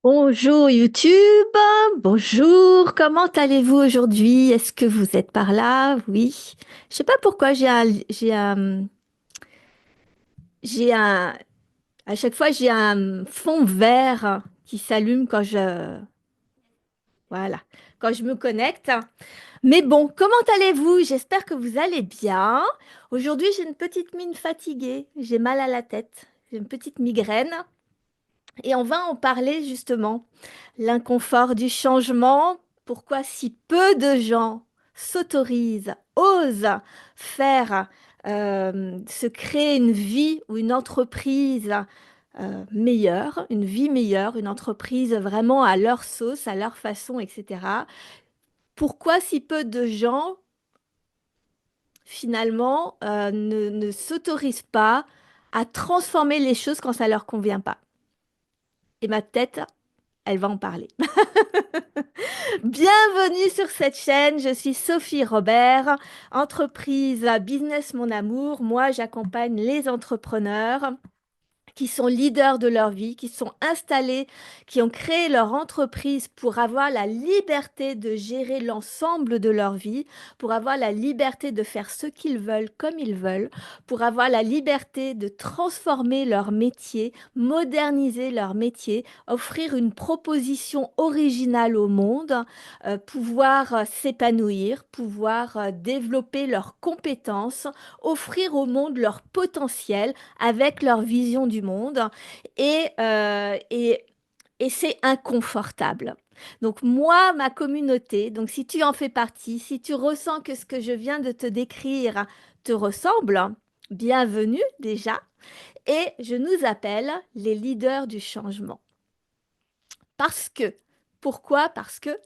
Bonjour YouTube, bonjour, comment allez-vous aujourd'hui? Est-ce que vous êtes par là? Oui. Je sais pas pourquoi j'ai un, à chaque fois j'ai un fond vert qui s'allume voilà, quand je me connecte. Mais bon, comment allez-vous? J'espère que vous allez bien. Aujourd'hui, j'ai une petite mine fatiguée, j'ai mal à la tête, j'ai une petite migraine. Et on va en parler justement. L'inconfort du changement, pourquoi si peu de gens s'autorisent, osent faire, se créer une vie ou une entreprise meilleure, une vie meilleure, une entreprise vraiment à leur sauce, à leur façon, etc. Pourquoi si peu de gens finalement ne s'autorisent pas à transformer les choses quand ça leur convient pas? Et ma tête, elle va en parler. Bienvenue sur cette chaîne, je suis Sophie Robert, entreprise Business Mon Amour. Moi, j'accompagne les entrepreneurs qui sont leaders de leur vie, qui sont installés, qui ont créé leur entreprise pour avoir la liberté de gérer l'ensemble de leur vie, pour avoir la liberté de faire ce qu'ils veulent comme ils veulent, pour avoir la liberté de transformer leur métier, moderniser leur métier, offrir une proposition originale au monde, pouvoir s'épanouir, pouvoir développer leurs compétences, offrir au monde leur potentiel avec leur vision du monde et, euh, et, et c'est inconfortable. Donc moi, ma communauté, donc si tu en fais partie, si tu ressens que ce que je viens de te décrire te ressemble, bienvenue déjà. Et je nous appelle les leaders du changement. Parce que, pourquoi? Parce que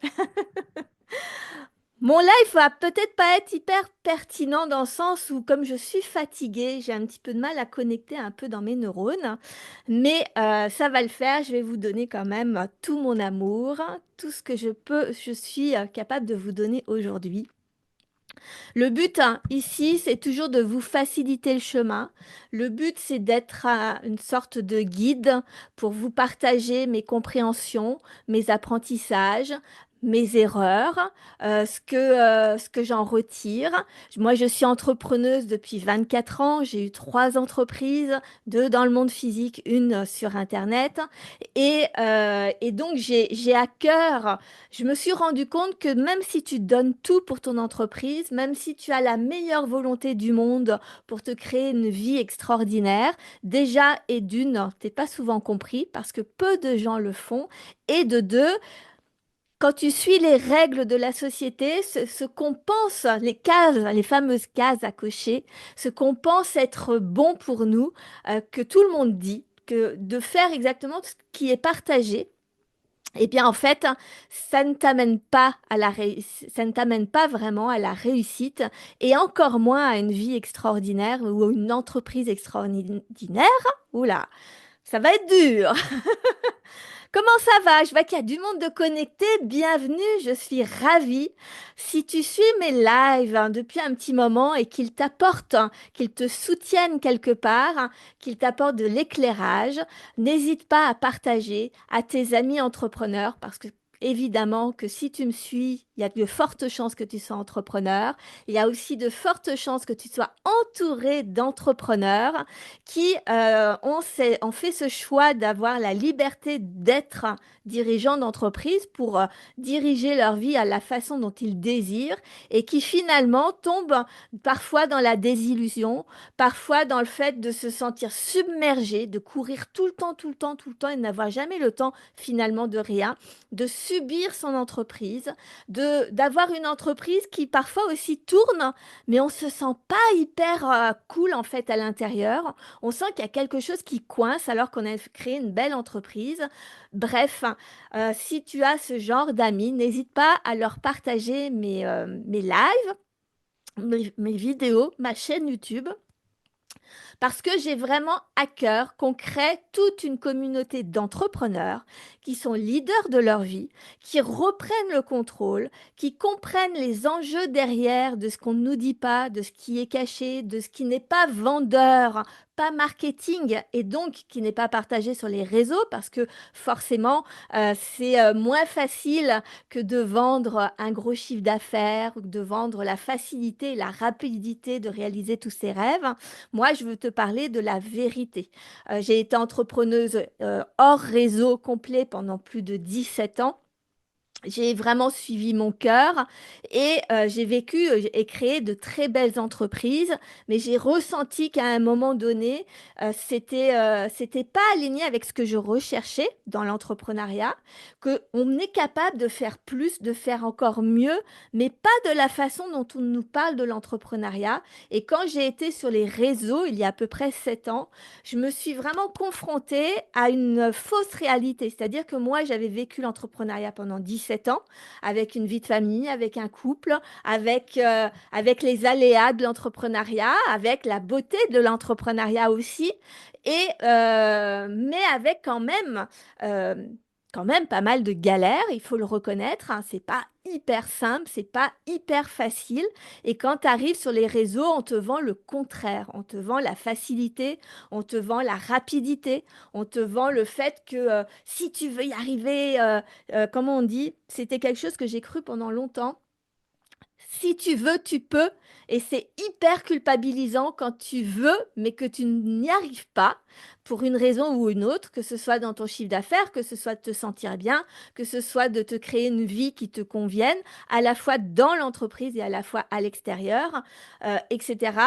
mon live va peut-être pas être hyper pertinent dans le sens où, comme je suis fatiguée, j'ai un petit peu de mal à connecter un peu dans mes neurones, mais ça va le faire. Je vais vous donner quand même tout mon amour, tout ce que je suis capable de vous donner aujourd'hui. Le but ici, c'est toujours de vous faciliter le chemin. Le but, c'est d'être une sorte de guide pour vous partager mes compréhensions, mes apprentissages, mes erreurs, ce que j'en retire. Moi, je suis entrepreneuse depuis 24 ans. J'ai eu 3 entreprises, 2 dans le monde physique, une sur Internet. Et donc, j'ai à cœur, je me suis rendu compte que même si tu donnes tout pour ton entreprise, même si tu as la meilleure volonté du monde pour te créer une vie extraordinaire, déjà et d'une, t'es pas souvent compris parce que peu de gens le font. Et de deux, quand tu suis les règles de la société, ce qu'on pense, les cases, les fameuses cases à cocher, ce qu'on pense être bon pour nous, que tout le monde dit, que de faire exactement ce qui est partagé, eh bien, en fait, ça ne t'amène pas à ça ne t'amène pas vraiment à la réussite et encore moins à une vie extraordinaire ou une entreprise extraordinaire. Oula, ça va être dur. Comment ça va? Je vois qu'il y a du monde de connecté. Bienvenue, je suis ravie. Si tu suis mes lives depuis un petit moment et qu'ils t'apportent, qu'ils te soutiennent quelque part, qu'ils t'apportent de l'éclairage, n'hésite pas à partager à tes amis entrepreneurs parce que évidemment que si tu me suis, il y a de fortes chances que tu sois entrepreneur. Il y a aussi de fortes chances que tu sois entouré d'entrepreneurs qui ont fait ce choix d'avoir la liberté d'être dirigeants d'entreprise pour diriger leur vie à la façon dont ils désirent et qui finalement tombent parfois dans la désillusion, parfois dans le fait de se sentir submergé, de courir tout le temps, tout le temps, tout le temps et n'avoir jamais le temps finalement de rien, de subir son entreprise, d'avoir une entreprise qui parfois aussi tourne, mais on se sent pas hyper cool en fait à l'intérieur. On sent qu'il y a quelque chose qui coince alors qu'on a créé une belle entreprise. Bref, si tu as ce genre d'amis, n'hésite pas à leur partager mes lives, mes vidéos, ma chaîne YouTube. Parce que j'ai vraiment à cœur qu'on crée toute une communauté d'entrepreneurs qui sont leaders de leur vie, qui reprennent le contrôle, qui comprennent les enjeux derrière de ce qu'on ne nous dit pas, de ce qui est caché, de ce qui n'est pas vendeur pas marketing et donc qui n'est pas partagé sur les réseaux parce que forcément, c'est moins facile que de vendre un gros chiffre d'affaires ou de vendre la facilité et la rapidité de réaliser tous ses rêves. Moi, je veux te parler de la vérité. J'ai été entrepreneuse hors réseau complet pendant plus de 17 ans. J'ai vraiment suivi mon cœur et j'ai vécu et créé de très belles entreprises, mais j'ai ressenti qu'à un moment donné, c'était pas aligné avec ce que je recherchais dans l'entrepreneuriat, qu'on est capable de faire plus, de faire encore mieux, mais pas de la façon dont on nous parle de l'entrepreneuriat. Et quand j'ai été sur les réseaux, il y a à peu près 7 ans, je me suis vraiment confrontée à une fausse réalité. C'est-à-dire que moi, j'avais vécu l'entrepreneuriat pendant 17 ans, avec une vie de famille, avec un couple, avec les aléas de l'entrepreneuriat, avec la beauté de l'entrepreneuriat aussi, mais avec euh, quand même pas mal de galères, il faut le reconnaître, hein. C'est pas hyper simple, c'est pas hyper facile. Et quand tu arrives sur les réseaux, on te vend le contraire. On te vend la facilité, on te vend la rapidité, on te vend le fait que si tu veux y arriver, comment on dit, c'était quelque chose que j'ai cru pendant longtemps. Si tu veux, tu peux. Et c'est hyper culpabilisant quand tu veux, mais que tu n'y arrives pas pour une raison ou une autre, que ce soit dans ton chiffre d'affaires, que ce soit de te sentir bien, que ce soit de te créer une vie qui te convienne, à la fois dans l'entreprise et à la fois à l'extérieur, etc.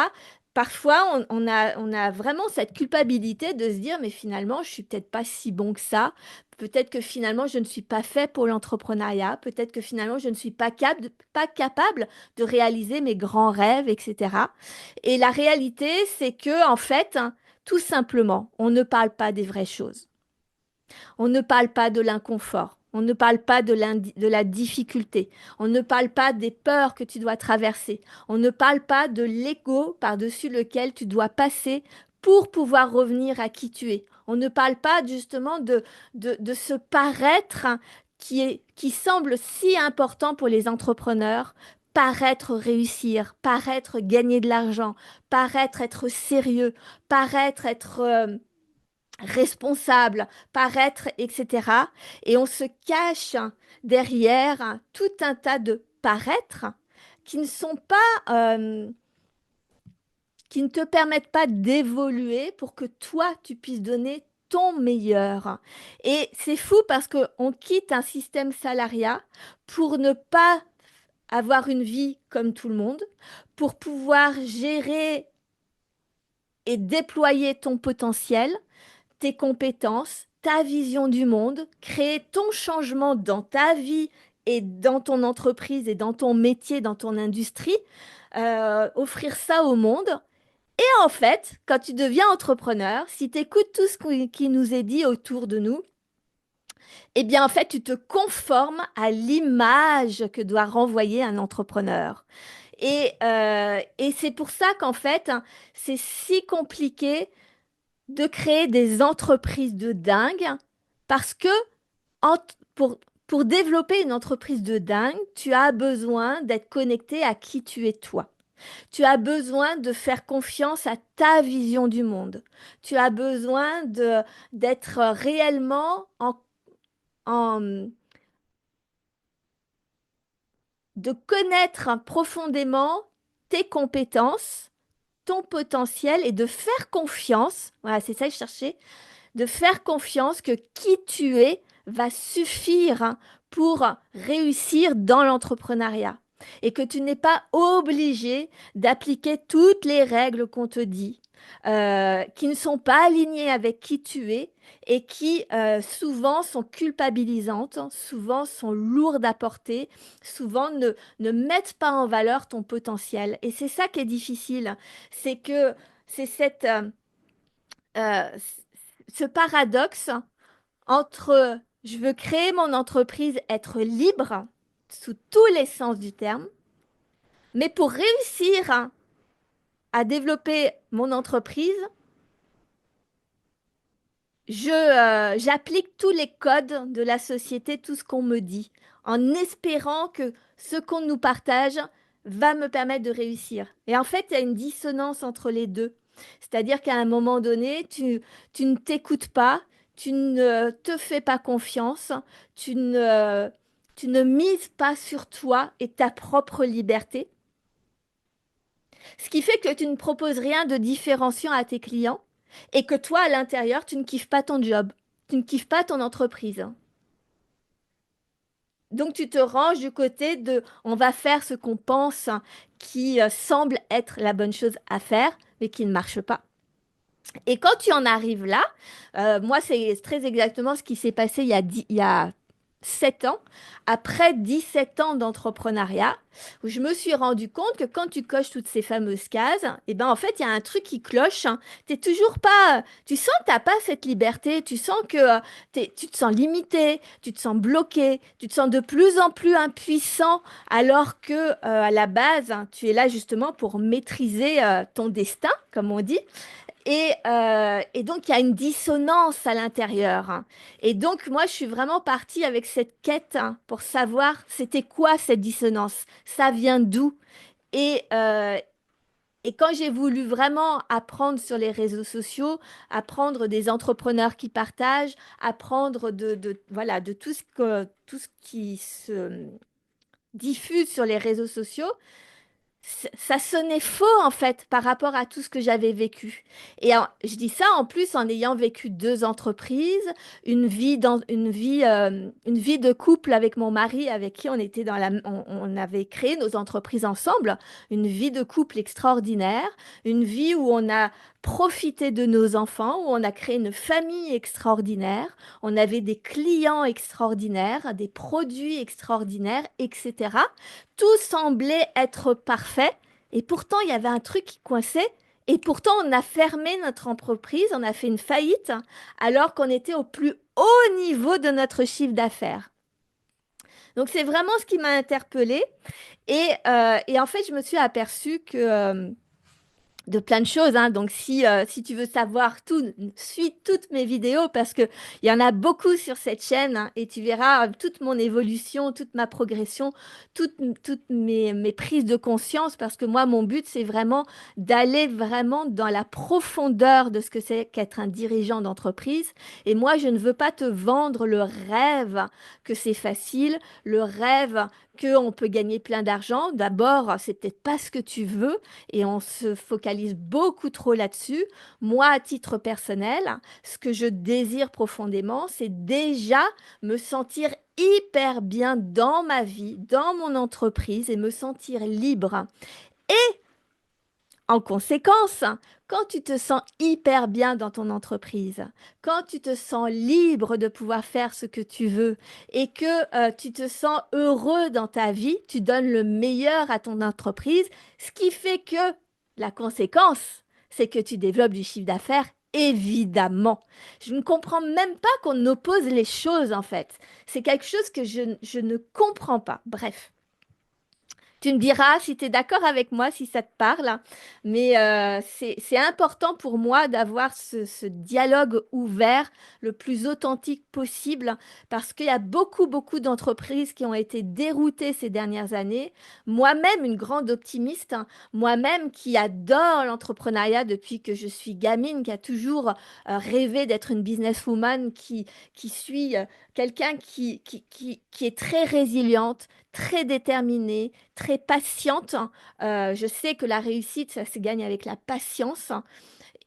Parfois, on a vraiment cette culpabilité de se dire, mais finalement, je suis peut-être pas si bon que ça. Peut-être que finalement, je ne suis pas fait pour l'entrepreneuriat. Peut-être que finalement, je ne suis pas capable de réaliser mes grands rêves, etc. Et la réalité, c'est que, en fait, hein, tout simplement, on ne parle pas des vraies choses. On ne parle pas de l'inconfort. On ne parle pas de la difficulté. On ne parle pas des peurs que tu dois traverser. On ne parle pas de l'ego par-dessus lequel tu dois passer pour pouvoir revenir à qui tu es. On ne parle pas justement de ce paraître qui semble si important pour les entrepreneurs. Paraître réussir, paraître gagner de l'argent, paraître être sérieux, paraître être responsable, paraître, etc. Et on se cache derrière tout un tas de paraître qui ne sont pas, qui ne te permettent pas d'évoluer pour que toi, tu puisses donner ton meilleur. Et c'est fou parce qu'on quitte un système salariat pour ne pas avoir une vie comme tout le monde, pour pouvoir gérer et déployer ton potentiel, tes compétences, ta vision du monde, créer ton changement dans ta vie et dans ton entreprise et dans ton métier, dans ton industrie, offrir ça au monde. Et en fait, quand tu deviens entrepreneur, si tu écoutes tout ce qui nous est dit autour de nous, eh bien en fait, tu te conformes à l'image que doit renvoyer un entrepreneur. Et c'est pour ça qu'en fait, hein, c'est si compliqué de créer des entreprises de dingue parce que en- pour, pour développer une entreprise de dingue, tu as besoin d'être connecté à qui tu es toi. Tu as besoin de faire confiance à ta vision du monde. Tu as besoin d'être réellement en- de connaître profondément tes compétences, ton potentiel et de faire confiance. Voilà, c'est ça que je cherchais, de faire confiance que qui tu es va suffire pour réussir dans l'entrepreneuriat et que tu n'es pas obligé d'appliquer toutes les règles qu'on te dit, qui ne sont pas alignées avec qui tu es et qui souvent sont culpabilisantes, souvent sont lourdes à porter, souvent ne mettent pas en valeur ton potentiel. Et c'est ça qui est difficile, c'est que c'est euh, ce paradoxe entre je veux créer mon entreprise, être libre sous tous les sens du terme, mais pour réussir à développer mon entreprise, j'applique tous les codes de la société, tout ce qu'on me dit, en espérant que ce qu'on nous partage va me permettre de réussir. Et en fait, il y a une dissonance entre les deux. C'est-à-dire qu'à un moment donné, tu ne t'écoutes pas, tu ne te fais pas confiance, tu ne, tu ne mises pas sur toi et ta propre liberté. Ce qui fait que tu ne proposes rien de différenciant à tes clients et que toi, à l'intérieur, tu ne kiffes pas ton job, tu ne kiffes pas ton entreprise. Donc tu te ranges du côté de on va faire ce qu'on pense qui semble être la bonne chose à faire, mais qui ne marche pas. Et quand tu en arrives là, moi c'est très exactement ce qui s'est passé il y a 7 ans, après 17 ans d'entrepreneuriat, où je me suis rendu compte que quand tu coches toutes ces fameuses cases, et ben en fait il y a un truc qui cloche. T'es toujours pas, tu sens que t'as pas cette liberté, tu sens que tu te sens limité, tu te sens bloqué, tu te sens de plus en plus impuissant, alors que à la base tu es là justement pour maîtriser ton destin, comme on dit. Et donc, il y a une dissonance à l'intérieur. Et donc, moi, je suis vraiment partie avec cette quête pour savoir c'était quoi cette dissonance, ça vient d'où. Et, euh, et quand j'ai voulu vraiment apprendre sur les réseaux sociaux, apprendre des entrepreneurs qui partagent, apprendre voilà, de tout ce qui se diffuse sur les réseaux sociaux, ça sonnait faux en fait par rapport à tout ce que j'avais vécu. Je dis ça en plus en ayant vécu deux entreprises, une vie de couple avec mon mari, avec qui on était on avait créé nos entreprises ensemble, une vie de couple extraordinaire, une vie où on a profité de nos enfants, où on a créé une famille extraordinaire, on avait des clients extraordinaires, des produits extraordinaires, etc. Tout semblait être parfait et pourtant il y avait un truc qui coinçait et pourtant on a fermé notre entreprise, on a fait une faillite alors qu'on était au plus haut niveau de notre chiffre d'affaires. Donc c'est vraiment ce qui m'a interpellée et en fait je me suis aperçue que de plein de choses, hein. Donc, si tu veux savoir tout, suis toutes mes vidéos parce que il y en a beaucoup sur cette chaîne hein, et tu verras toute mon évolution, toute ma progression, toutes mes prises de conscience parce que moi, mon but, c'est vraiment d'aller vraiment dans la profondeur de ce que c'est qu'être un dirigeant d'entreprise. Et moi, je ne veux pas te vendre le rêve que c'est facile, le rêve qu'on peut gagner plein d'argent. D'abord, c'est peut-être pas ce que tu veux et on se focalise beaucoup trop là-dessus. Moi, à titre personnel, ce que je désire profondément, c'est déjà me sentir hyper bien dans ma vie, dans mon entreprise et me sentir libre. En conséquence, quand tu te sens hyper bien dans ton entreprise, quand tu te sens libre de pouvoir faire ce que tu veux et que tu te sens heureux dans ta vie, tu donnes le meilleur à ton entreprise, ce qui fait que la conséquence, c'est que tu développes du chiffre d'affaires, évidemment. Je ne comprends même pas qu'on oppose les choses en fait. C'est quelque chose que je ne comprends pas. Bref. Tu me diras si tu es d'accord avec moi, si ça te parle, mais c'est important pour moi d'avoir ce dialogue ouvert le plus authentique possible parce qu'il y a beaucoup d'entreprises qui ont été déroutées ces dernières années. Moi-même, une grande optimiste, hein, moi-même qui adore l'entrepreneuriat depuis que je suis gamine, qui a toujours rêvé d'être une businesswoman, qui suis quelqu'un qui est très résiliente, très déterminée, très patiente. Je sais que la réussite, ça se gagne avec la patience.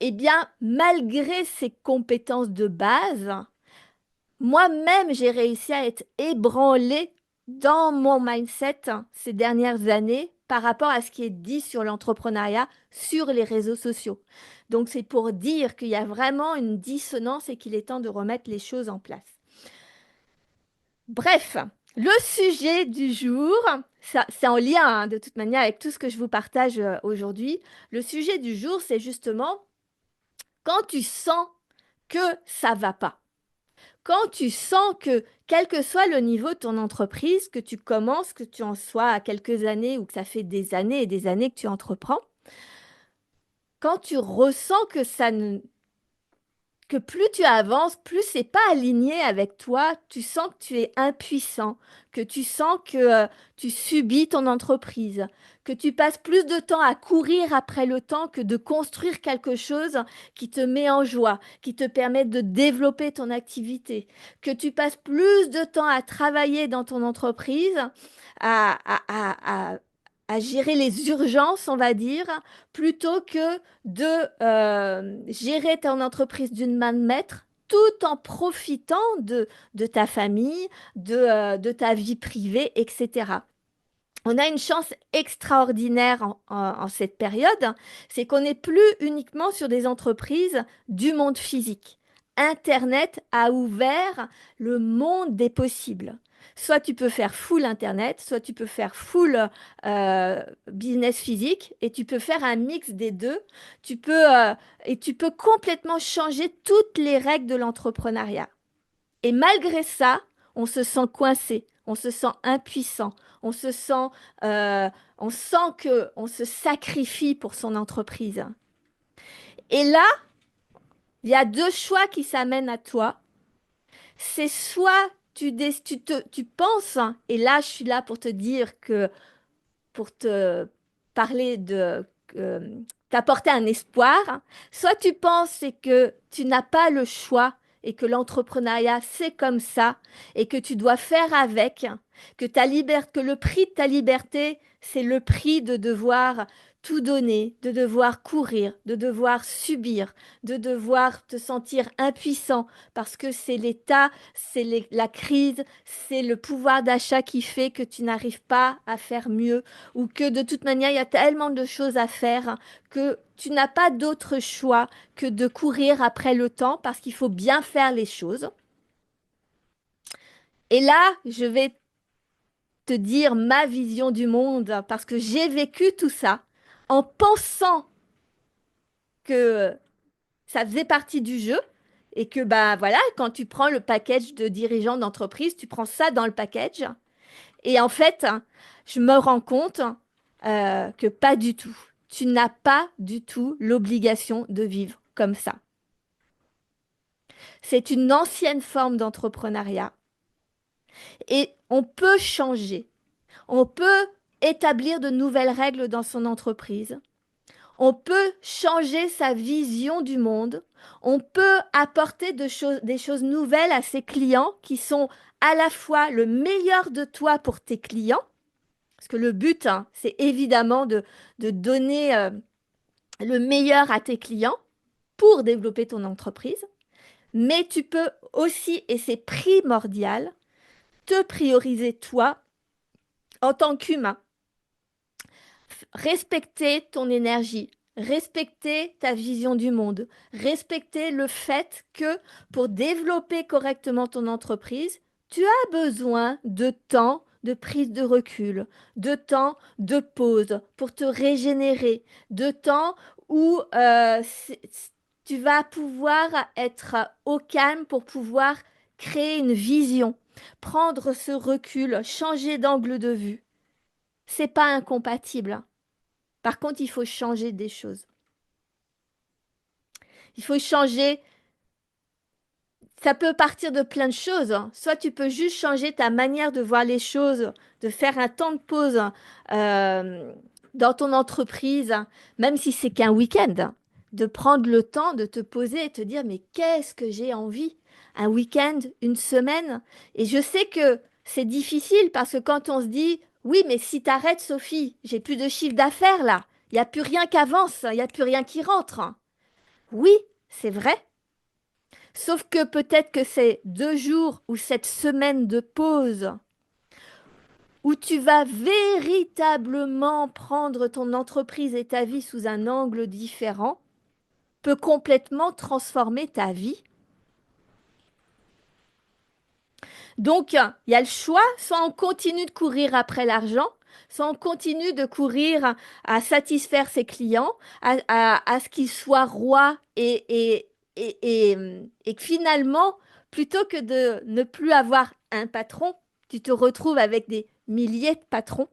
Eh bien, malgré ces compétences de base, moi-même, j'ai réussi à être ébranlée dans mon mindset ces dernières années par rapport à ce qui est dit sur l'entrepreneuriat sur les réseaux sociaux. Donc, c'est pour dire qu'il y a vraiment une dissonance et qu'il est temps de remettre les choses en place. Bref, le sujet du jour, c'est en lien hein, de toute manière avec tout ce que je vous partage aujourd'hui. Le sujet du jour, c'est justement quand tu sens que ça va pas. Quand tu sens que, quel que soit le niveau de ton entreprise, que tu commences, que tu en sois à quelques années ou que ça fait des années et des années que tu entreprends, quand tu ressens que que plus tu avances, plus c'est pas aligné avec toi, tu sens que tu es impuissant, que tu sens que tu subis ton entreprise, que tu passes plus de temps à courir après le temps que de construire quelque chose qui te met en joie, qui te permet de développer ton activité, que tu passes plus de temps à travailler dans ton entreprise, à, à, à, à à gérer les urgences, on va dire, plutôt que de gérer ton entreprise d'une main de maître tout en profitant de ta famille, de ta vie privée, etc. On a une chance extraordinaire en cette période, c'est qu'on n'est plus uniquement sur des entreprises du monde physique. Internet a ouvert le monde des possibles. Soit tu peux faire full Internet, soit tu peux faire full business physique, et tu peux faire un mix des deux. Et tu peux complètement changer toutes les règles de l'entrepreneuriat. Et malgré ça, on se sent coincé, on se sent impuissant, on se sent, euh, on sent que on se sacrifie pour son entreprise. Et là, il y a deux choix qui s'amènent à toi. C'est soit tu penses, hein, et là, je suis là pour te dire que pour te parler de t'apporter un espoir. Soit tu penses que tu n'as pas le choix et que l'entrepreneuriat c'est comme ça et que tu dois faire avec, que le prix de ta liberté c'est le prix de devoir tout donner, de devoir courir, de devoir subir, de devoir te sentir impuissant parce que c'est l'état, la crise, c'est le pouvoir d'achat qui fait que tu n'arrives pas à faire mieux ou que de toute manière, il y a tellement de choses à faire que tu n'as pas d'autre choix que de courir après le temps parce qu'il faut bien faire les choses. Et là, je vais te dire ma vision du monde parce que j'ai vécu tout ça en pensant que ça faisait partie du jeu et que bah voilà, quand tu prends le package de dirigeant d'entreprise, tu prends ça dans le package. Et en fait, je me rends compte que pas du tout. Tu n'as pas du tout l'obligation de vivre comme ça. C'est une ancienne forme d'entrepreneuriat et on peut changer. On peut établir de nouvelles règles dans son entreprise. On peut changer sa vision du monde. On peut apporter des choses nouvelles à ses clients qui sont à la fois le meilleur de toi pour tes clients. Parce que le but, hein, c'est évidemment de donner le meilleur à tes clients pour développer ton entreprise. Mais tu peux aussi, et c'est primordial, te prioriser toi en tant qu'humain. Respecter ton énergie, respecter ta vision du monde, respecter le fait que pour développer correctement ton entreprise, tu as besoin de temps de prise de recul, de temps de pause pour te régénérer, de temps où tu vas pouvoir être au calme pour pouvoir créer une vision, prendre ce recul, changer d'angle de vue. C'est pas incompatible. Par contre, il faut changer des choses. Il faut changer. Ça peut partir de plein de choses, hein. Soit tu peux juste changer ta manière de voir les choses, de faire un temps de pause euh, dans ton entreprise, même si c'est qu'un week-end, de prendre le temps de te poser et te dire, mais qu'est-ce que j'ai envie? Un week-end, une semaine. Et je sais que c'est difficile parce que quand on se dit, oui, mais si t'arrêtes, Sophie, j'ai plus de chiffre d'affaires là, il n'y a plus rien qui avance, il n'y a plus rien qui rentre. Oui, c'est vrai. Sauf que peut-être que ces 2 jours ou cette semaine de pause où tu vas véritablement prendre ton entreprise et ta vie sous un angle différent peut complètement transformer ta vie. Donc, il y a le choix, soit on continue de courir après l'argent, soit on continue de courir à satisfaire ses clients, à ce qu'ils soient rois et que finalement, plutôt que de ne plus avoir un patron, tu te retrouves avec des milliers de patrons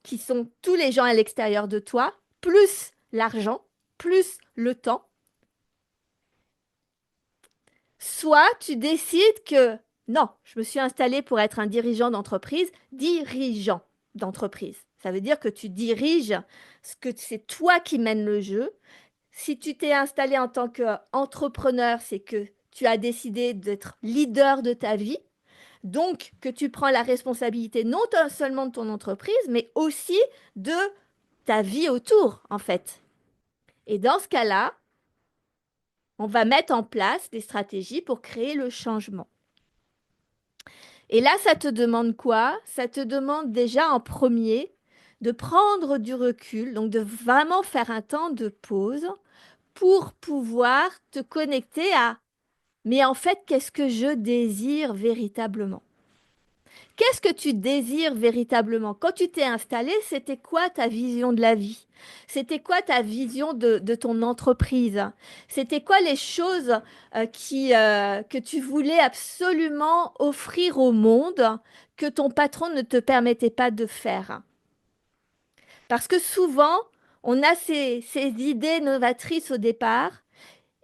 qui sont tous les gens à l'extérieur de toi, plus l'argent. plus le temps, soit tu décides que non, je me suis installé pour être un dirigeant d'entreprise, dirigeant d'entreprise. Ça veut dire que tu diriges, ce que c'est toi qui mènes le jeu. Si tu t'es installé en tant qu'entrepreneur, c'est que tu as décidé d'être leader de ta vie, donc que tu prends la responsabilité non seulement de ton entreprise, mais aussi de ta vie autour, en fait. Et dans ce cas-là, on va mettre en place des stratégies pour créer le changement. Et là, ça te demande quoi? Ça te demande déjà en premier de prendre du recul, donc de vraiment faire un temps de pause pour pouvoir te connecter à, mais en fait, qu'est-ce que je désire véritablement? Qu'est-ce que tu désires véritablement? Quand tu t'es installé, c'était quoi ta vision de la vie? C'était quoi ta vision de ton entreprise? C'était quoi les choses que tu voulais absolument offrir au monde que ton patron ne te permettait pas de faire? Parce que souvent, on a ces idées novatrices au départ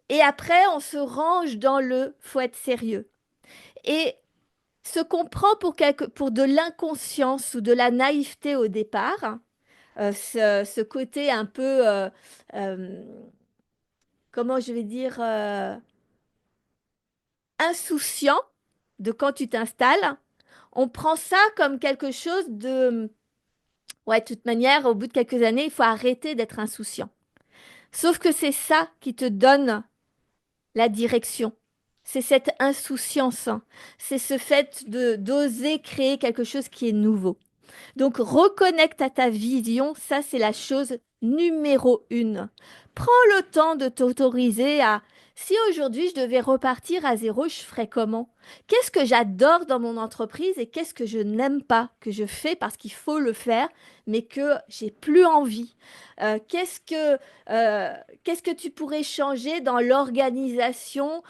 et après, on se range dans le faut être sérieux. Et ce qu'on prend pour de l'inconscience ou de la naïveté au départ, ce côté un peu, euh, comment je vais dire, insouciant de quand tu t'installes, on prend ça comme quelque chose de, ouais, de toute manière, au bout de quelques années, il faut arrêter d'être insouciant. Sauf que c'est ça qui te donne la direction. C'est cette insouciance, hein. C'est ce fait de d'oser créer quelque chose qui est nouveau. Donc, reconnecte à ta vision, ça c'est la chose numéro une. Prends le temps de t'autoriser à, si aujourd'hui je devais repartir à zéro, je ferais comment? Qu'est-ce que j'adore dans mon entreprise et qu'est-ce que je n'aime pas, que je fais parce qu'il faut le faire, mais que j'ai plus envie? Euh, qu'est-ce que, euh, qu'est-ce que tu pourrais changer dans l'organisation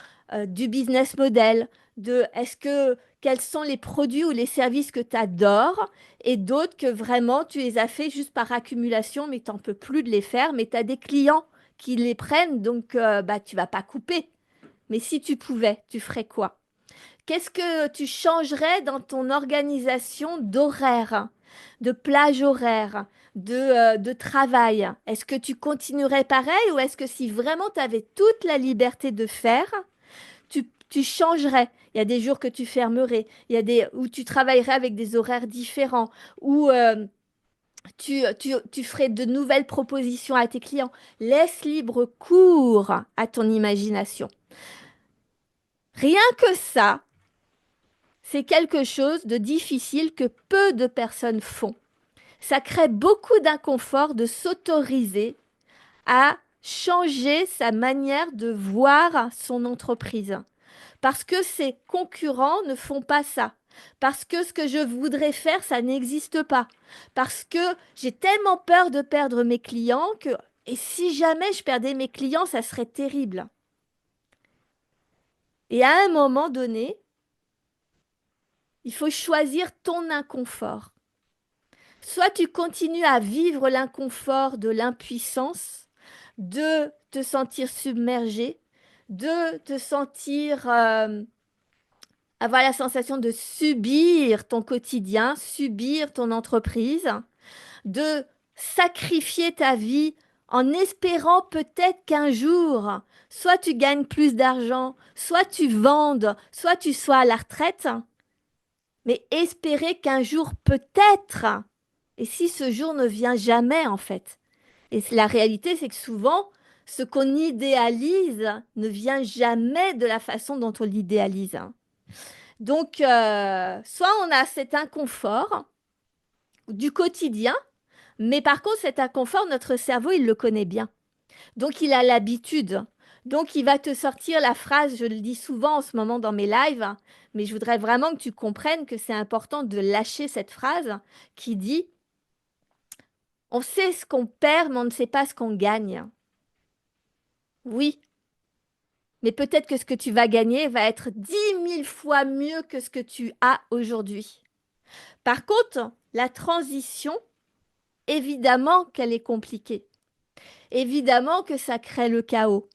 du business model? Quels sont les produits ou les services que tu adores? Et d'autres que vraiment tu les as fait juste par accumulation, mais tu n'en peux plus de les faire, mais tu as des clients qui les prennent, donc bah, tu vas pas couper. Mais si tu pouvais, tu ferais quoi? Qu'est-ce que tu changerais dans ton organisation d'horaire, de plage horaire, de travail? Est-ce que tu continuerais pareil ou est-ce que si vraiment tu avais toute la liberté de faire, tu changerais? Il y a des jours que tu fermerais, il y a des où tu travaillerais avec des horaires différents, où tu ferais de nouvelles propositions à tes clients. Laisse libre cours à ton imagination. Rien que ça, c'est quelque chose de difficile que peu de personnes font. Ça crée beaucoup d'inconfort de s'autoriser à changer sa manière de voir son entreprise. Parce que ses concurrents ne font pas ça. Parce que ce que je voudrais faire, ça n'existe pas. Parce que j'ai tellement peur de perdre mes clients que, et si jamais je perdais mes clients, ça serait terrible. Et à un moment donné, il faut choisir ton inconfort. Soit tu continues à vivre l'inconfort de l'impuissance, de te sentir submergé, de te sentir avoir la sensation de subir ton quotidien, subir ton entreprise, de sacrifier ta vie en espérant peut-être qu'un jour, soit tu gagnes plus d'argent, soit tu vendes, soit tu sois à la retraite, mais espérer qu'un jour peut-être, et si ce jour ne vient jamais en fait. Et la réalité, c'est que souvent, ce qu'on idéalise ne vient jamais de la façon dont on l'idéalise. Donc, soit on a cet inconfort du quotidien, mais par contre, cet inconfort, notre cerveau, il le connaît bien. Donc, il a l'habitude. Donc, il va te sortir la phrase, je le dis souvent en ce moment dans mes lives, mais je voudrais vraiment que tu comprennes que c'est important de lâcher cette phrase qui dit, on sait ce qu'on perd, mais on ne sait pas ce qu'on gagne. Oui, mais peut-être que ce que tu vas gagner va être 10 000 fois mieux que ce que tu as aujourd'hui. Par contre, la transition, évidemment qu'elle est compliquée. Évidemment que ça crée le chaos.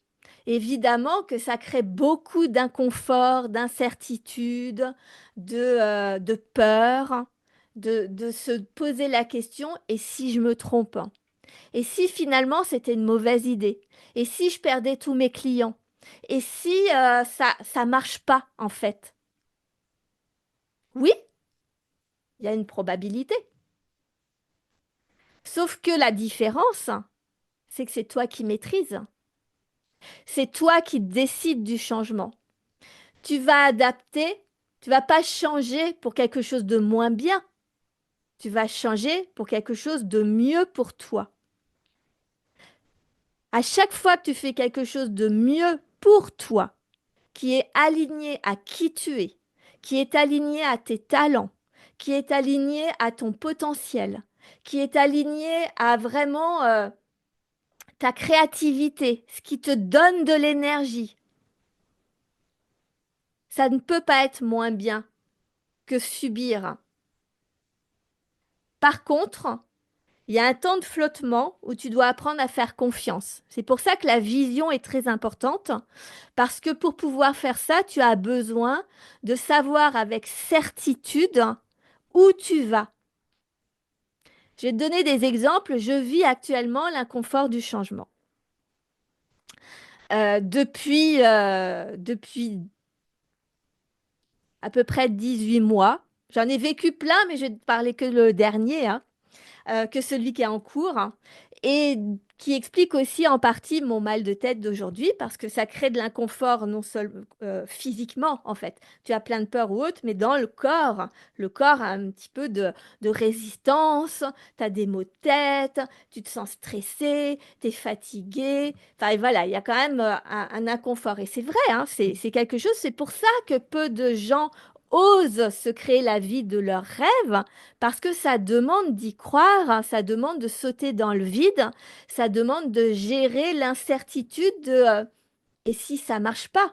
Évidemment que ça crée beaucoup d'inconfort, d'incertitude, de peur, de se poser la question, et si je me trompe? Et si finalement c'était une mauvaise idée? Et si je perdais tous mes clients? Et si ça marche pas en fait? Oui, il y a une probabilité. Sauf que la différence, c'est que c'est toi qui maîtrises. C'est toi qui décides du changement. Tu vas adapter, tu vas pas changer pour quelque chose de moins bien. Tu vas changer pour quelque chose de mieux pour toi. À chaque fois que tu fais quelque chose de mieux pour toi, qui est aligné à qui tu es, qui est aligné à tes talents, qui est aligné à ton potentiel, qui est aligné à vraiment ta créativité, ce qui te donne de l'énergie, ça ne peut pas être moins bien que subir. Par contre, il y a un temps de flottement où tu dois apprendre à faire confiance. C'est pour ça que la vision est très importante, parce que pour pouvoir faire ça, tu as besoin de savoir avec certitude où tu vas. Je vais te donner des exemples. Je vis actuellement l'inconfort du changement. Depuis à peu près 18 mois, j'en ai vécu plein, mais je vais te parler que le dernier, hein. Que celui qui est en cours, hein, et qui explique aussi en partie mon mal de tête d'aujourd'hui parce que ça crée de l'inconfort non seulement physiquement en fait. Tu as plein de peurs ou autres, mais dans le corps a un petit peu de résistance, tu as des maux de tête, tu te sens stressé, tu es fatigué. Enfin et voilà, il y a quand même un inconfort. Et c'est vrai, hein, c'est quelque chose, c'est pour ça que peu de gens osent se créer la vie de leurs rêves parce que ça demande d'y croire, hein, ça demande de sauter dans le vide, ça demande de gérer l'incertitude de et si ça marche pas?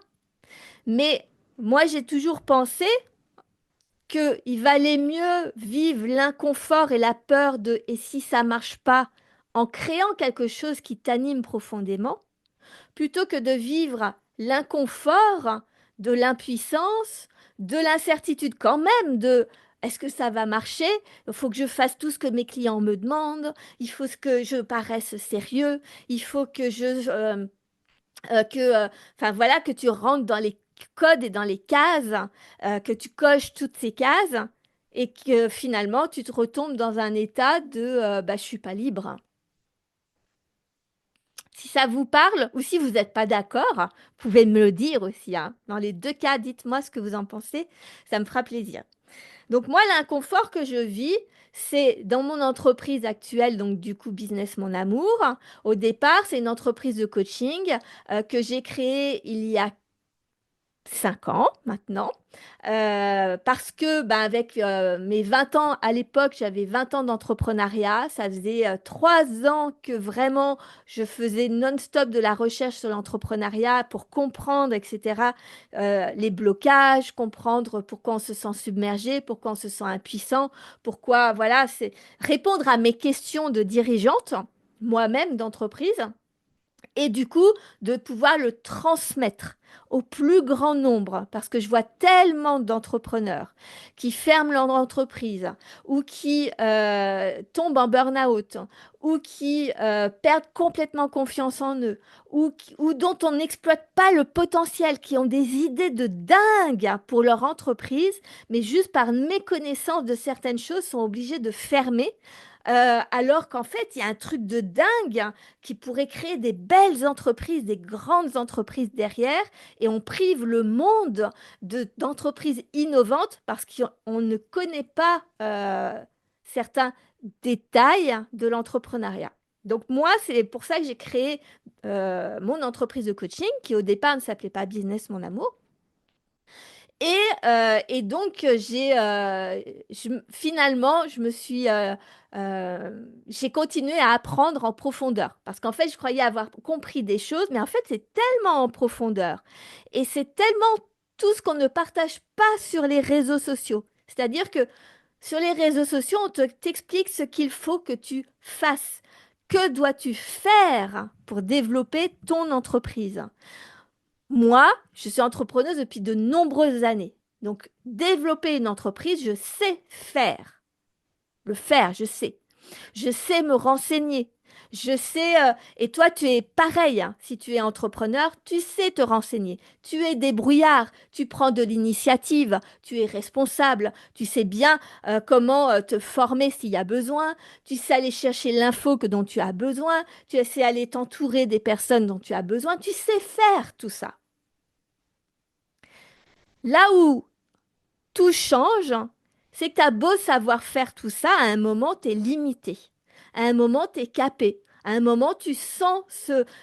Mais moi, j'ai toujours pensé qu'il valait mieux vivre l'inconfort et la peur de et si ça marche pas en créant quelque chose qui t'anime profondément plutôt que de vivre l'inconfort, de l'impuissance, de l'incertitude quand même, de est-ce que ça va marcher? Il faut que je fasse tout ce que mes clients me demandent, il faut que je paraisse sérieux, il faut que enfin voilà, que tu rentres dans les codes et dans les cases, que tu coches toutes ces cases et que finalement tu te retombes dans un état de bah, je suis pas libre. Si ça vous parle ou si vous n'êtes pas d'accord, vous pouvez me le dire aussi, hein. Dans les deux cas, dites-moi ce que vous en pensez, ça me fera plaisir. Donc moi, l'inconfort que je vis, c'est dans mon entreprise actuelle, donc du coup Business Mon Amour. Au départ, c'est une entreprise de coaching que j'ai créée il y a 5 ans maintenant, parce que ben, avec mes 20 ans à l'époque, j'avais 20 ans d'entrepreneuriat. Ça faisait 3 ans que vraiment je faisais non-stop de la recherche sur l'entrepreneuriat pour comprendre, etc., les blocages, comprendre pourquoi on se sent submergé, pourquoi on se sent impuissant, pourquoi, voilà, c'est répondre à mes questions de dirigeante, moi-même d'entreprise et du coup de pouvoir le transmettre au plus grand nombre parce que je vois tellement d'entrepreneurs qui ferment leur entreprise ou qui tombent en burn-out ou qui perdent complètement confiance en eux ou dont on n'exploite pas le potentiel, qui ont des idées de dingue pour leur entreprise, mais juste par méconnaissance de certaines choses sont obligés de fermer. Alors qu'en fait, il y a un truc de dingue qui pourrait créer des belles entreprises, des grandes entreprises derrière, et on prive le monde d'entreprises innovantes parce qu'on ne connaît pas certains détails de l'entrepreneuriat. Donc moi, c'est pour ça que j'ai créé mon entreprise de coaching qui au départ ne s'appelait pas Business Mon Amour. Et donc, finalement, j'ai continué à apprendre en profondeur. Parce qu'en fait, je croyais avoir compris des choses, mais en fait, c'est tellement en profondeur. Et c'est tellement tout ce qu'on ne partage pas sur les réseaux sociaux. C'est-à-dire que sur les réseaux sociaux, t'explique ce qu'il faut que tu fasses. Que dois-tu faire pour développer ton entreprise? Moi, je suis entrepreneuse depuis de nombreuses années. Donc, développer une entreprise, je sais faire. Le faire, je sais. Je sais me renseigner. Je sais, et toi, tu es pareil, hein. Si tu es entrepreneur, tu sais te renseigner. Tu es débrouillard, tu prends de l'initiative, tu es responsable, tu sais bien comment te former s'il y a besoin, tu sais aller chercher l'info que dont tu as besoin, tu sais aller t'entourer des personnes dont tu as besoin, tu sais faire tout ça. Là où tout change, c'est que tu as beau savoir faire tout ça, à un moment, tu es limité. À un moment, tu es capé. À un moment, tu sens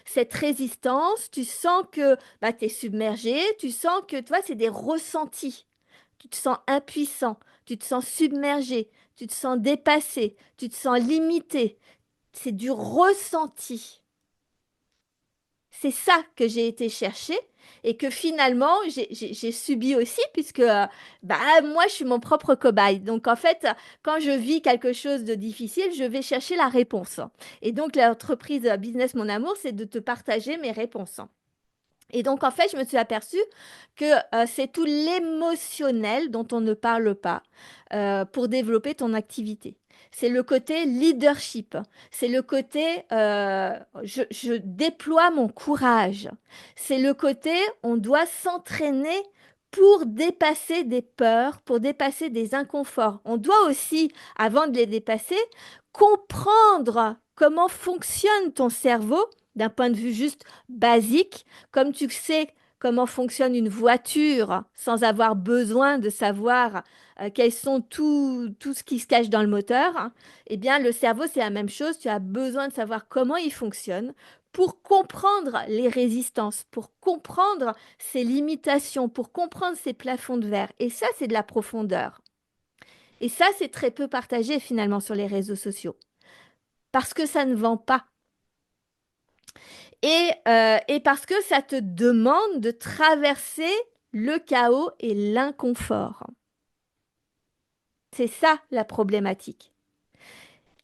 cette résistance, tu sens que bah, tu es submergé, tu sens que, toi, c'est des ressentis. Tu te sens impuissant, tu te sens submergé, tu te sens dépassé, tu te sens limité. C'est du ressenti. C'est ça que j'ai été chercher et que finalement j'ai subi aussi puisque bah, moi je suis mon propre cobaye. Donc en fait, quand je vis quelque chose de difficile, je vais chercher la réponse. Et donc l'entreprise Business Mon Amour, c'est de te partager mes réponses. Et donc, en fait, je me suis aperçue que c'est tout l'émotionnel dont on ne parle pas pour développer ton activité. C'est le côté leadership. C'est le côté je déploie mon courage. C'est le côté on doit s'entraîner pour dépasser des peurs, pour dépasser des inconforts. On doit aussi, avant de les dépasser, comprendre comment fonctionne ton cerveau d'un point de vue juste basique, comme tu sais comment fonctionne une voiture sans avoir besoin de savoir quels sont tout ce qui se cache dans le moteur, hein, eh bien le cerveau c'est la même chose, tu as besoin de savoir comment il fonctionne pour comprendre les résistances, pour comprendre ses limitations, pour comprendre ses plafonds de verre. Et ça, c'est de la profondeur. Et ça, c'est très peu partagé finalement sur les réseaux sociaux. Parce que ça ne vend pas. Et parce que ça te demande de traverser le chaos et l'inconfort. C'est ça la problématique.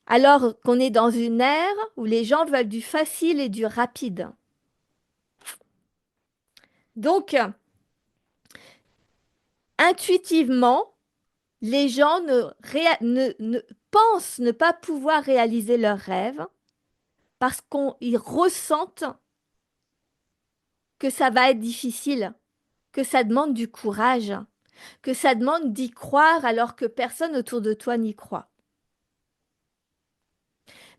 Alors qu'on est dans une ère où les gens veulent du facile et du rapide. Donc, intuitivement, les gens ne pensent ne pas pouvoir réaliser leurs rêves parce qu'ils ressentent que ça va être difficile, que ça demande du courage, que ça demande d'y croire alors que personne autour de toi n'y croit.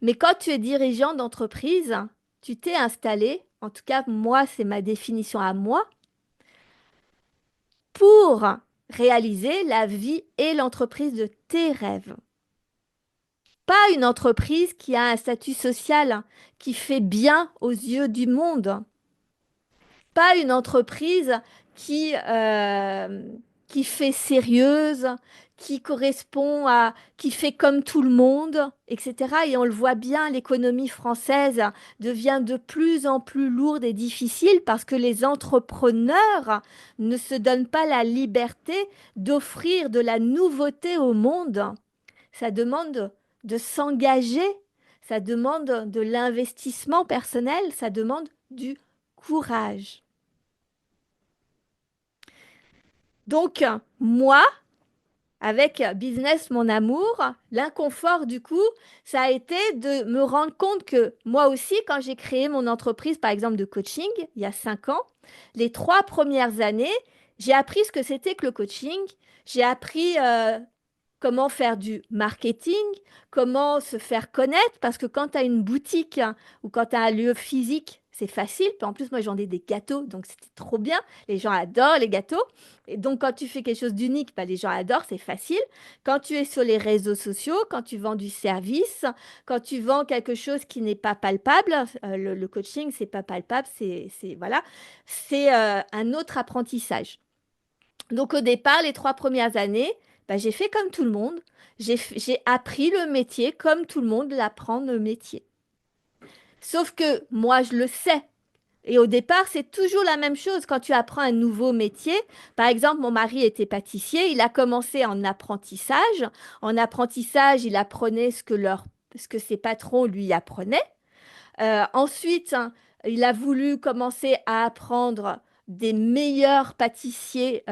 Mais quand tu es dirigeant d'entreprise, tu t'es installé, en tout cas moi c'est ma définition à moi, pour réaliser la vie et l'entreprise de tes rêves. Pas une entreprise qui a un statut social qui fait bien aux yeux du monde. Pas une entreprise qui, euh, qui fait sérieuse, qui correspond à, qui fait comme tout le monde, etc. Et on le voit bien, l'économie française devient de plus en plus lourde et difficile parce que les entrepreneurs ne se donnent pas la liberté d'offrir de la nouveauté au monde. Ça demande de s'engager, ça demande de l'investissement personnel, ça demande du courage. Donc, moi, avec Business Mon Amour, l'inconfort du coup, ça a été de me rendre compte que moi aussi, quand j'ai créé mon entreprise, par exemple de coaching, il y a 5 ans, les 3 premières années, j'ai appris ce que c'était que le coaching. J'ai appris comment faire du marketing, comment se faire connaître, parce que quand tu as une boutique ou quand tu as un lieu physique, c'est facile. Puis en plus, moi, j'en ai des gâteaux, donc c'était trop bien. Les gens adorent les gâteaux. Et donc, quand tu fais quelque chose d'unique, bah, les gens adorent, c'est facile. Quand tu es sur les réseaux sociaux, quand tu vends du service, quand tu vends quelque chose qui n'est pas palpable, le coaching, c'est pas palpable, voilà, c'est un autre apprentissage. Donc au départ, les 3 premières années, bah, j'ai fait comme tout le monde. J'ai appris le métier comme tout le monde l'apprend le métier. Sauf que moi, je le sais. Et au départ, c'est toujours la même chose quand tu apprends un nouveau métier. Par exemple, mon mari était pâtissier. Il a commencé en apprentissage. En apprentissage, il apprenait ce que ses patrons lui apprenaient. Ensuite, hein, il a voulu commencer à apprendre des meilleurs pâtissiers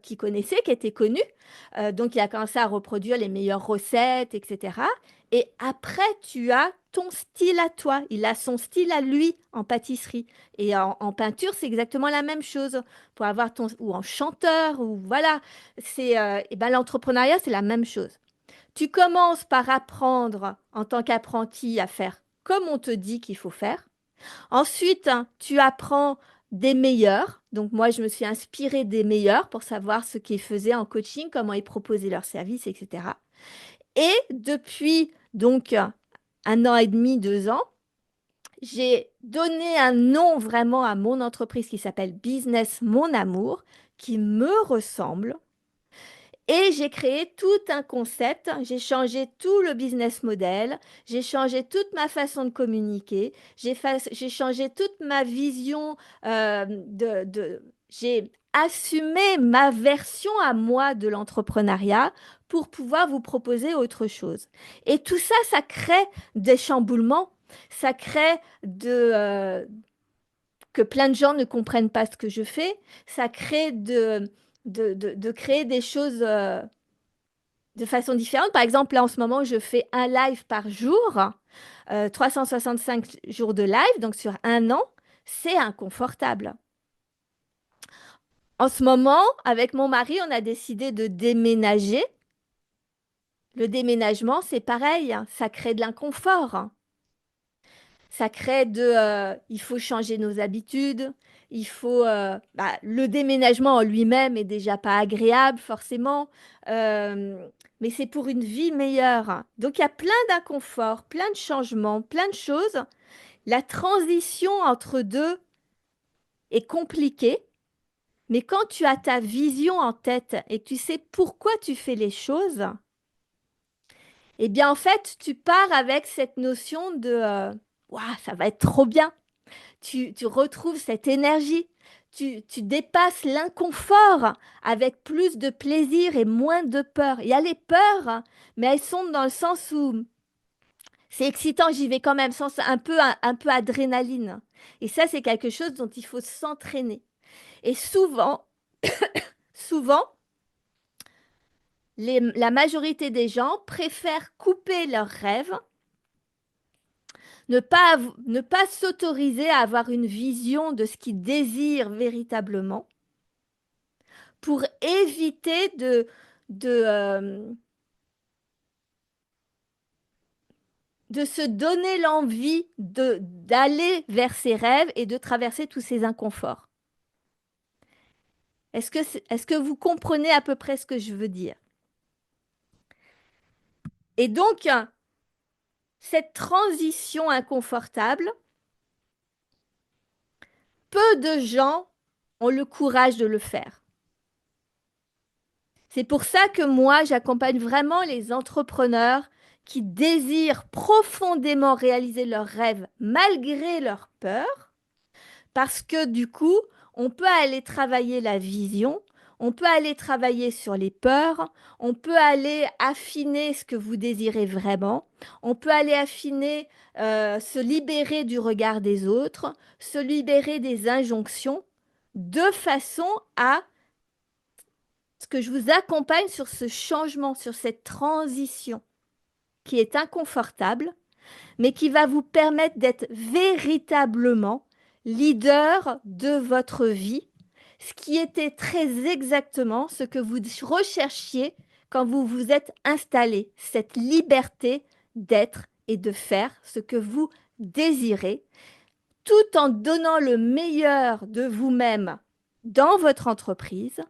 qu'il connaissait, qui étaient connus. Donc, il a commencé à reproduire les meilleures recettes, etc. Et après, tu as ton style à toi. Il a son style à lui en pâtisserie. Et en peinture, c'est exactement la même chose. Pour avoir ton, ou en chanteur, ou voilà. Et ben, l'entrepreneuriat, c'est la même chose. Tu commences par apprendre en tant qu'apprenti à faire comme on te dit qu'il faut faire. Ensuite, hein, tu apprends des meilleurs. Donc moi, je me suis inspirée des meilleurs pour savoir ce qu'ils faisaient en coaching, comment ils proposaient leurs services, etc. Et depuis donc 1 an et demi, 2 ans, j'ai donné un nom vraiment à mon entreprise qui s'appelle Business Mon Amour, qui me ressemble. Et j'ai créé tout un concept, j'ai changé tout le business model, j'ai changé toute ma façon de communiquer, j'ai changé toute ma vision j'ai assumé ma version à moi de l'entrepreneuriat pour pouvoir vous proposer autre chose. Et tout ça, ça crée des chamboulements, ça crée que plein de gens ne comprennent pas ce que je fais, ça crée de créer des choses de façon différente. Par exemple, là en ce moment, je fais un live par jour, 365 jours de live, donc sur 1 an, c'est inconfortable. En ce moment, avec mon mari, on a décidé de déménager. Le déménagement, c'est pareil, hein, ça crée de l'inconfort. Ça crée il faut changer nos habitudes, le déménagement en lui-même est déjà pas agréable forcément, mais c'est pour une vie meilleure. Donc il y a plein d'inconforts, plein de changements, plein de choses. La transition entre deux est compliquée, mais quand tu as ta vision en tête et que tu sais pourquoi tu fais les choses, eh bien en fait tu pars avec cette notion Ouah, ça va être trop bien. Tu retrouves cette énergie, tu dépasses l'inconfort avec plus de plaisir et moins de peur. Il y a les peurs, mais elles sont dans le sens où c'est excitant, j'y vais quand même, sens un peu adrénaline. Et ça, c'est quelque chose dont il faut s'entraîner. Et souvent, la majorité des gens préfèrent couper leurs rêves, ne pas s'autoriser à avoir une vision de ce qu'ils désirent véritablement pour éviter de, euh, de se donner l'envie d'aller vers ses rêves et de traverser tous ces inconforts. Est-ce que vous comprenez à peu près ce que je veux dire? Et donc, cette transition inconfortable, peu de gens ont le courage de le faire. C'est pour ça que moi, j'accompagne vraiment les entrepreneurs qui désirent profondément réaliser leurs rêves malgré leurs peurs, parce que du coup, on peut aller travailler la vision, on peut aller travailler sur les peurs, on peut aller affiner ce que vous désirez vraiment, on peut aller affiner, se libérer du regard des autres, se libérer des injonctions, de façon à ce que je vous accompagne sur ce changement, sur cette transition qui est inconfortable, mais qui va vous permettre d'être véritablement leader de votre vie, ce qui était très exactement ce que vous recherchiez quand vous vous êtes installé, cette liberté d'être et de faire ce que vous désirez, tout en donnant le meilleur de vous-même dans votre entreprise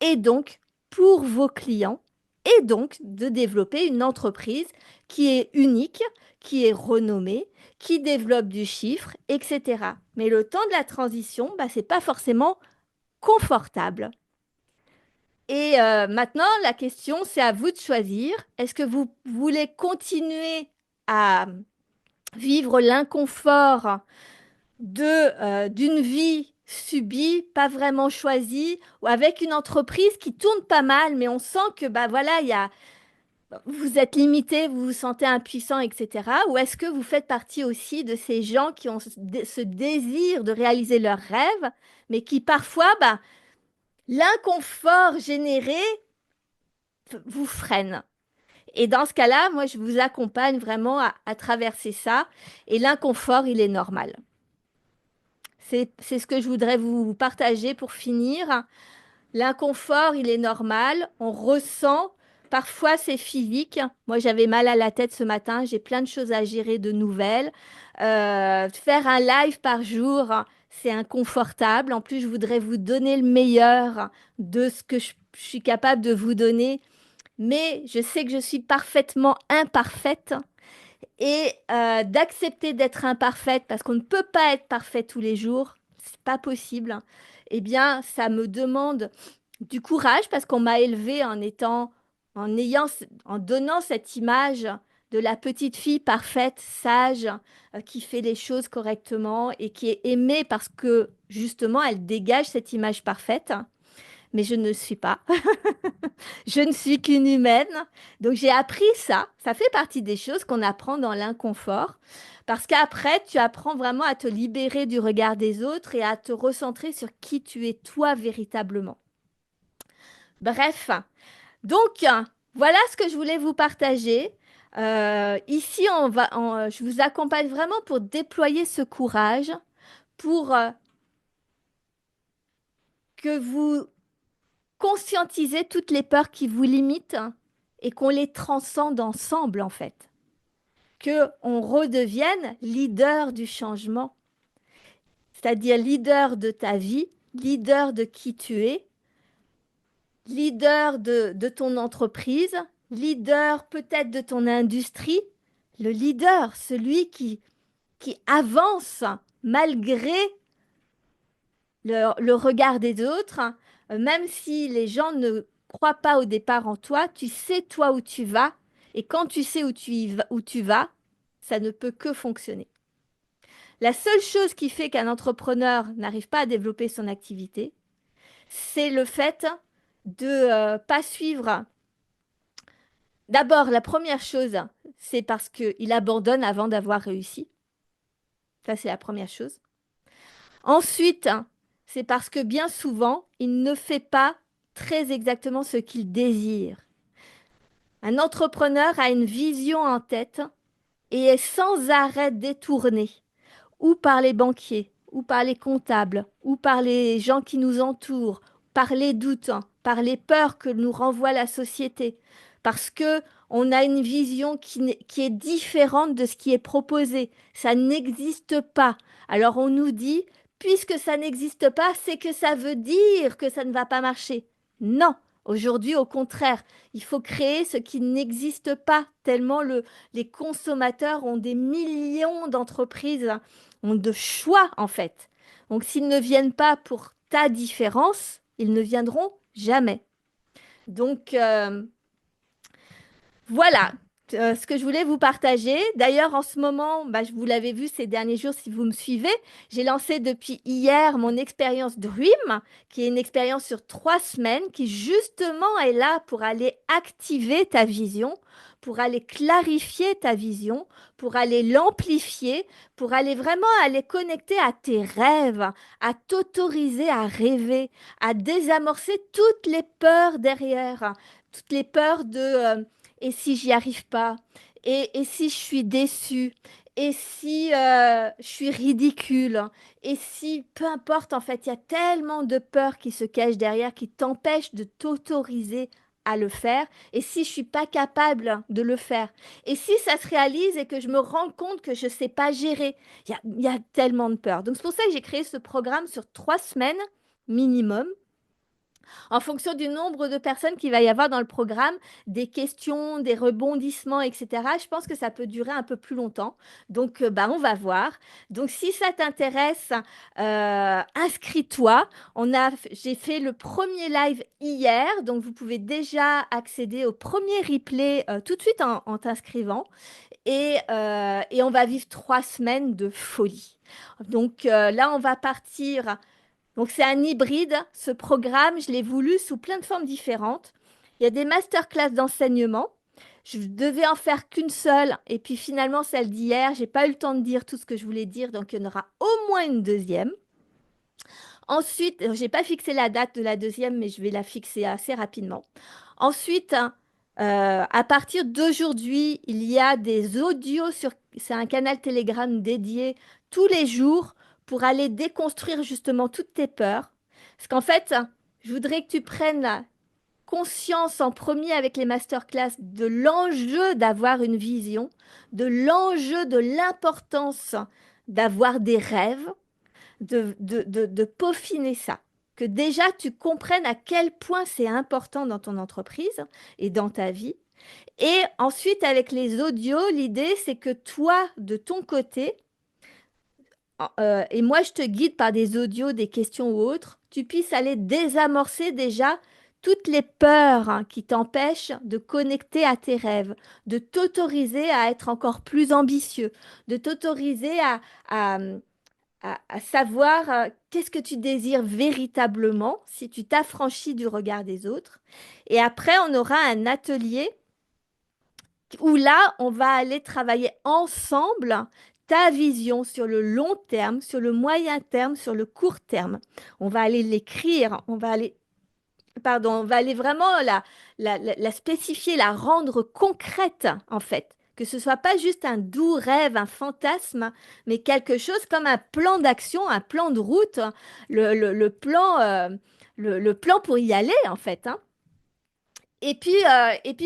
et donc pour vos clients et donc de développer une entreprise qui est unique, qui est renommée, qui développe du chiffre, etc. Mais le temps de la transition, bah, ce n'est pas forcément confortable. Et maintenant, la question, c'est à vous de choisir. Est-ce que vous voulez continuer à vivre l'inconfort d'une vie subie, pas vraiment choisie, ou avec une entreprise qui tourne pas mal, mais on sent que bah voilà, vous êtes limité, vous vous sentez impuissant, etc. Ou est-ce que vous faites partie aussi de ces gens qui ont ce désir de réaliser leurs rêves, mais qui parfois, bah, l'inconfort généré vous freine? Et dans ce cas-là, moi, je vous accompagne vraiment à traverser ça. Et l'inconfort, il est normal. C'est ce que je voudrais vous partager pour finir. L'inconfort, il est normal. On ressent, parfois c'est physique. Moi, j'avais mal à la tête ce matin. J'ai plein de choses à gérer de nouvelles. Faire un live par jour, c'est inconfortable. En plus, je voudrais vous donner le meilleur de ce que je suis capable de vous donner. Mais je sais que je suis parfaitement imparfaite et d'accepter d'être imparfaite parce qu'on ne peut pas être parfait tous les jours, c'est pas possible. Eh bien, ça me demande du courage parce qu'on m'a élevée en étant, en donnant cette image de la petite fille parfaite, sage, qui fait les choses correctement et qui est aimée parce que justement elle dégage cette image parfaite. Mais je ne suis pas. Je ne suis qu'une humaine. Donc j'ai appris ça. Ça fait partie des choses qu'on apprend dans l'inconfort. Parce qu'après, tu apprends vraiment à te libérer du regard des autres et à te recentrer sur qui tu es toi véritablement. Bref, donc voilà ce que je voulais vous partager. Ici, je vous accompagne vraiment pour déployer ce courage, pour que vous conscientisez toutes les peurs qui vous limitent et qu'on les transcende ensemble en fait. Que on redevienne leader du changement, c'est-à-dire leader de ta vie, leader de qui tu es, leader de ton entreprise, leader peut-être de ton industrie, le leader, celui qui avance malgré le regard des autres, même si les gens ne croient pas au départ en toi, tu sais toi où tu vas, et quand tu sais où tu vas, ça ne peut que fonctionner. La seule chose qui fait qu'un entrepreneur n'arrive pas à développer son activité, c'est le fait de pas suivre. D'abord, la première chose, c'est parce qu'il abandonne avant d'avoir réussi. Ça, c'est la première chose. Ensuite, c'est parce que bien souvent, il ne fait pas très exactement ce qu'il désire. Un entrepreneur a une vision en tête et est sans arrêt détourné, ou par les banquiers, ou par les comptables, ou par les gens qui nous entourent, par les doutes, par les peurs que nous renvoie la société, parce que on a une vision qui est différente de ce qui est proposé. Ça n'existe pas. Alors on nous dit, puisque ça n'existe pas, c'est que ça veut dire que ça ne va pas marcher. Non, aujourd'hui, au contraire, il faut créer ce qui n'existe pas, tellement les consommateurs ont des millions d'entreprises, ont de choix en fait. Donc s'ils ne viennent pas pour ta différence, ils ne viendront jamais. Donc voilà ce que je voulais vous partager. D'ailleurs, en ce moment, bah, vous l'avez vu ces derniers jours si vous me suivez, j'ai lancé depuis hier mon expérience Dream, qui est une expérience sur 3 semaines, qui justement est là pour aller activer ta vision, pour aller clarifier ta vision, pour aller l'amplifier, pour aller vraiment aller connecter à tes rêves, à t'autoriser à rêver, à désamorcer toutes les peurs derrière, toutes les peurs de et si j'y arrive pas? Et si je suis déçue? Et si je suis ridicule? Et si, peu importe, en fait, il y a tellement de peurs qui se cachent derrière, qui t'empêchent de t'autoriser à le faire. Et si je suis pas capable de le faire? Et si ça se réalise et que je me rends compte que je sais pas gérer? Il y a tellement de peurs. Donc, c'est pour ça que j'ai créé ce programme sur 3 semaines minimum en fonction du nombre de personnes qu'il va y avoir dans le programme, des questions, des rebondissements, etc. Je pense que ça peut durer un peu plus longtemps. Donc, bah, on va voir. Donc, si ça t'intéresse, inscris-toi. J'ai fait le premier live hier, donc vous pouvez déjà accéder au premier replay tout de suite en t'inscrivant. Et on va vivre 3 semaines de folie. Donc là, on va partir donc c'est un hybride. Ce programme, je l'ai voulu sous plein de formes différentes. Il y a des masterclass d'enseignement. Je devais en faire qu'une seule. Et puis finalement, celle d'hier, j'ai pas eu le temps de dire tout ce que je voulais dire. Donc, il y en aura au moins une deuxième. Ensuite, j'ai pas fixé la date de la deuxième, mais je vais la fixer assez rapidement. Ensuite, hein, à partir d'aujourd'hui, il y a des audios c'est un canal Telegram dédié tous les jours pour aller déconstruire justement toutes tes peurs. Parce qu'en fait, je voudrais que tu prennes conscience en premier avec les masterclass de l'enjeu d'avoir une vision, de l'enjeu de l'importance d'avoir des rêves, de peaufiner ça. Que déjà tu comprennes à quel point c'est important dans ton entreprise et dans ta vie. Et ensuite, avec les audios, l'idée, c'est que toi, de ton côté, et moi, je te guide par des audios, des questions ou autres, tu puisses aller désamorcer déjà toutes les peurs, hein, qui t'empêchent de connecter à tes rêves, de t'autoriser à être encore plus ambitieux, de t'autoriser à, à savoir qu'est-ce que tu désires véritablement si tu t'affranchis du regard des autres. Et après, on aura un atelier où là, on va aller travailler ensemble ta vision sur le long terme, sur le moyen terme, sur le court terme. On va aller l'écrire, on va aller vraiment la spécifier, la rendre concrète en fait. Que ce soit pas juste un doux rêve, un fantasme, mais quelque chose comme un plan d'action, un plan de route, le plan, le plan pour y aller en fait, hein. Et puis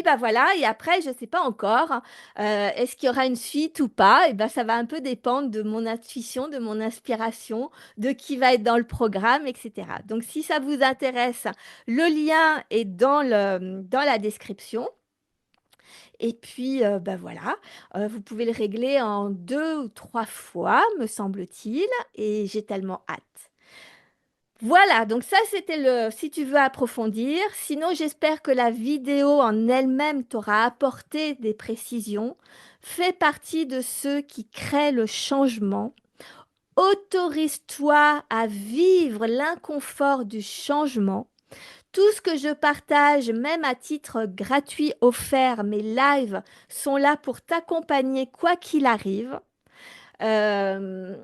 bah voilà, et après, je ne sais pas encore, est-ce qu'il y aura une suite ou pas? Et ben, ça va un peu dépendre de mon intuition, de mon inspiration, de qui va être dans le programme, etc. Donc, si ça vous intéresse, le lien est dans la description. Et puis, bah voilà, vous pouvez le régler en 2 ou 3 fois, me semble-t-il, et j'ai tellement hâte. Voilà, donc ça c'était le si tu veux approfondir. Sinon, j'espère que la vidéo en elle-même t'aura apporté des précisions. Fais partie de ceux qui créent le changement. Autorise-toi à vivre l'inconfort du changement. Tout ce que je partage, même à titre gratuit offert, mes lives sont là pour t'accompagner quoi qu'il arrive. Euh,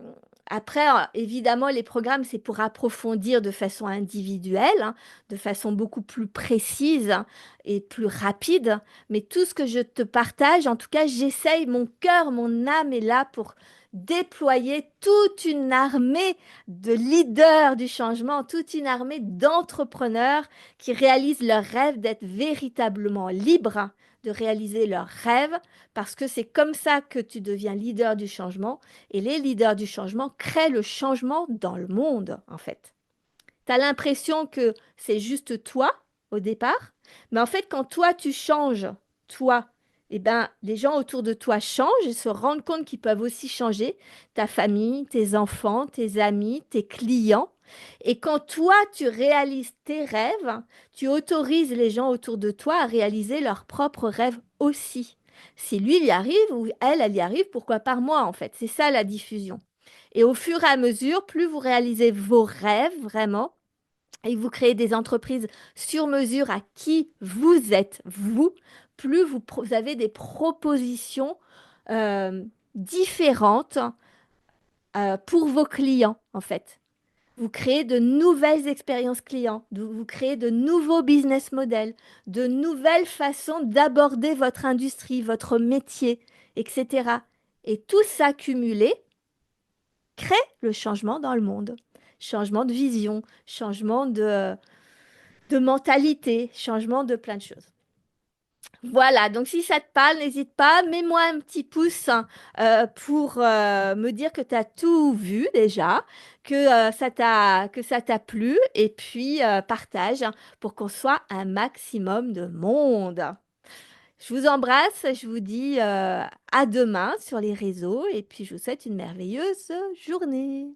Après, évidemment, les programmes, c'est pour approfondir de façon individuelle, hein, de façon beaucoup plus précise, hein, et plus rapide. Mais tout ce que je te partage, en tout cas, j'essaye, mon cœur, mon âme est là pour déployer toute une armée de leaders du changement, toute une armée d'entrepreneurs qui réalisent leur rêve d'être véritablement libres, de réaliser leurs rêves, parce que c'est comme ça que tu deviens leader du changement. Et les leaders du changement créent le changement dans le monde, en fait. Tu as l'impression que c'est juste toi au départ, mais en fait, quand toi, tu changes, toi, eh ben, les gens autour de toi changent et se rendent compte qu'ils peuvent aussi changer ta famille, tes enfants, tes amis, tes clients. Et quand toi, tu réalises tes rêves, tu autorises les gens autour de toi à réaliser leurs propres rêves aussi. Si lui, il y arrive ou elle y arrive, pourquoi pas moi, en fait? C'est ça la diffusion. Et au fur et à mesure, plus vous réalisez vos rêves vraiment, et vous créez des entreprises sur mesure à qui vous êtes, vous, plus vous avez des propositions euh, différentes pour vos clients, en fait. Vous créez de nouvelles expériences clients, vous créez de nouveaux business models, de nouvelles façons d'aborder votre industrie, votre métier, etc. Et tout ça cumulé crée le changement dans le monde. Changement de vision, changement de mentalité, changement de plein de choses. Voilà, donc si ça te parle, n'hésite pas, mets-moi un petit pouce, hein, pour me dire que tu as tout vu déjà, que ça t'a plu, et puis partage, hein, pour qu'on soit un maximum de monde. Je vous embrasse, je vous dis à demain sur les réseaux, et puis je vous souhaite une merveilleuse journée.